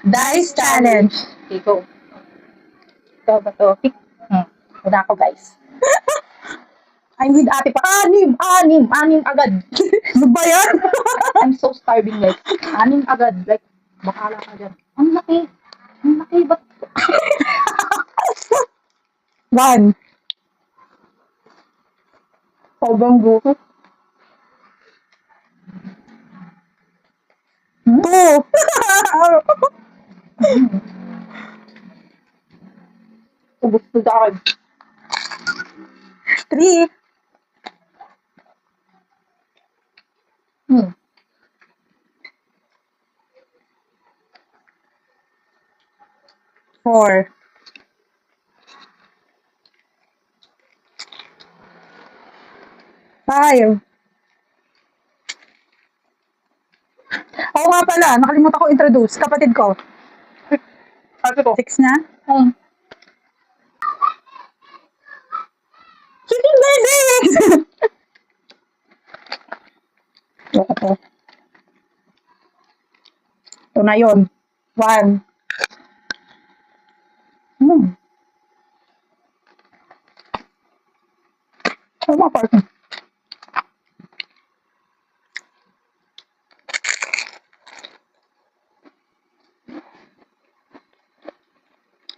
Dice challenge. Okay, go. Ito ba to? Wala ako, guys. I'm with ate pa. Anim agad. Ano ba yan? I'm so starving, guys. Anim agad. Like, bakala ka dyan. Ang laki. Ba't? 1. Sobrang gusto. 2. Gusto sa akin. 3. Hmm. 4. 5. Oo nga pala, nakalimutan ko introduce. Kapatid ko. Ate ko. 6 na? Chicken babies! Loko to. Ito na yun. 1. Ano ba parang?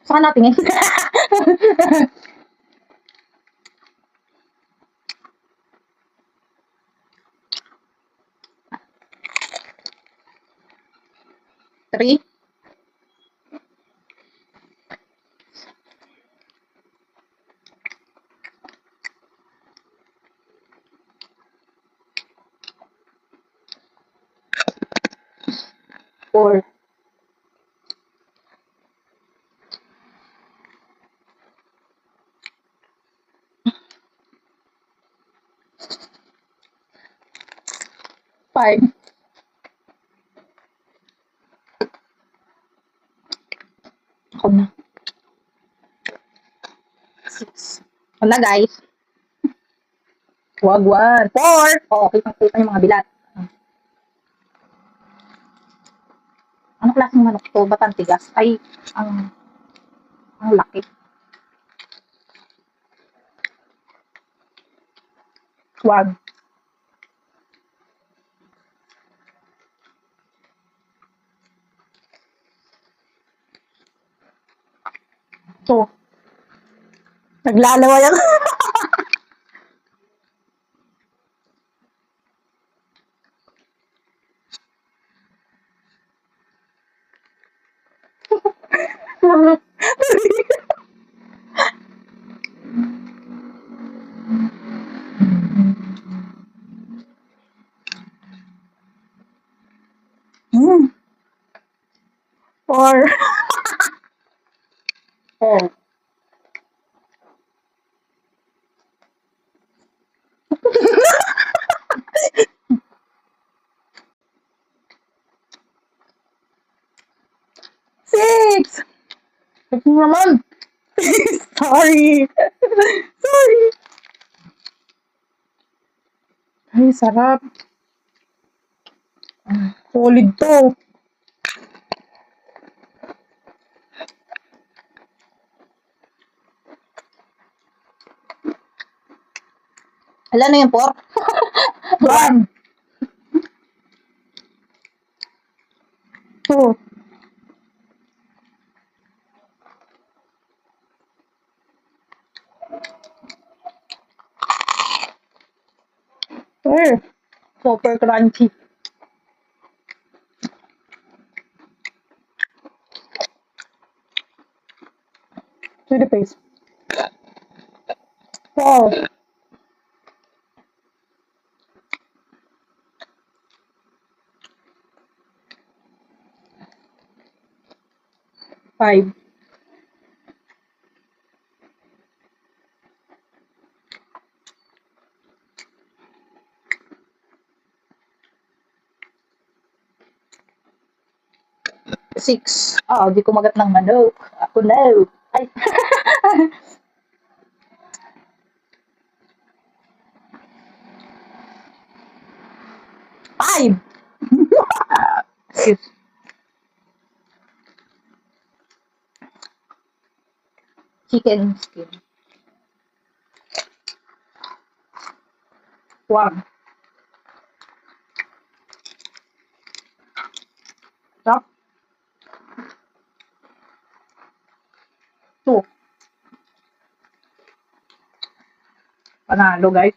Saan natin eh? Three. 4. 5. Ako na. 6. Wala, guys. Wag. 4. Oo, kitang-kita yung mga bilat. Ano klaseng manok to? Ba't ang tigas? Ay, ang laki. Wag. So, Naglalawa yan. Hmm. 4. 4. Six. Ito naman. Sorry. Sorry. Ay, sarap. Solid to. Wala na yung 4. 1. 2. 3. Super crunchy. To the face. 4. 5. 6. Di kumagat ng manok. Ako na. Ay. 5. Excuse. chicken skin. Wow. Sarap. 2. Panalo, guys.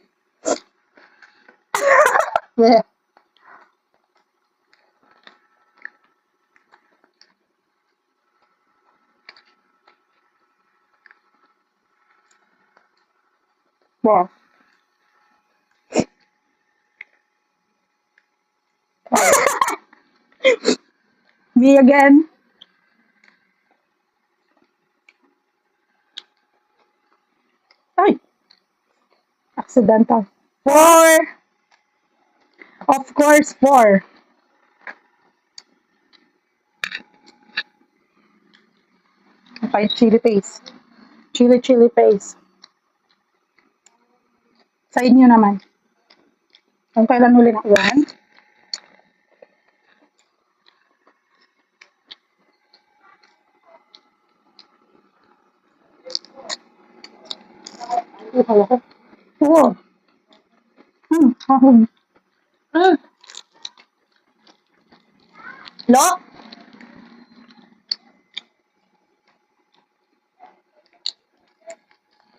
Yeah. Wow. Me again. Ay, accidental. 4. Of course, 4. Okay, chili paste. Chili paste. Sa inyo naman. Kung kailan huli nakuha. Halo ko. Oo. Ahog. Mm. Lo?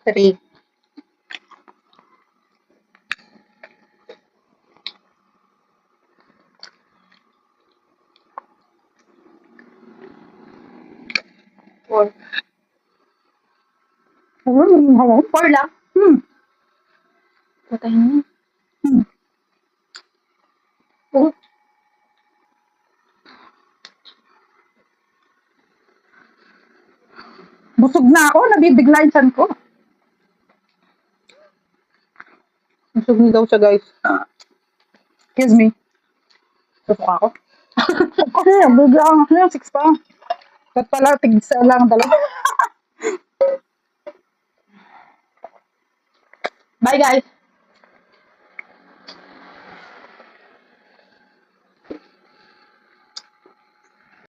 3. Four. Ahog. 4 lang? Patayin mo. Hmm. Oh. Busog na ako, nabibigla yung tiyan ko. Busog na daw siya, guys. Excuse me. Susok ako. Kasi, bigla ang 6 pa. Ba't pala, tig-isa lang dalawa. Bye, guys.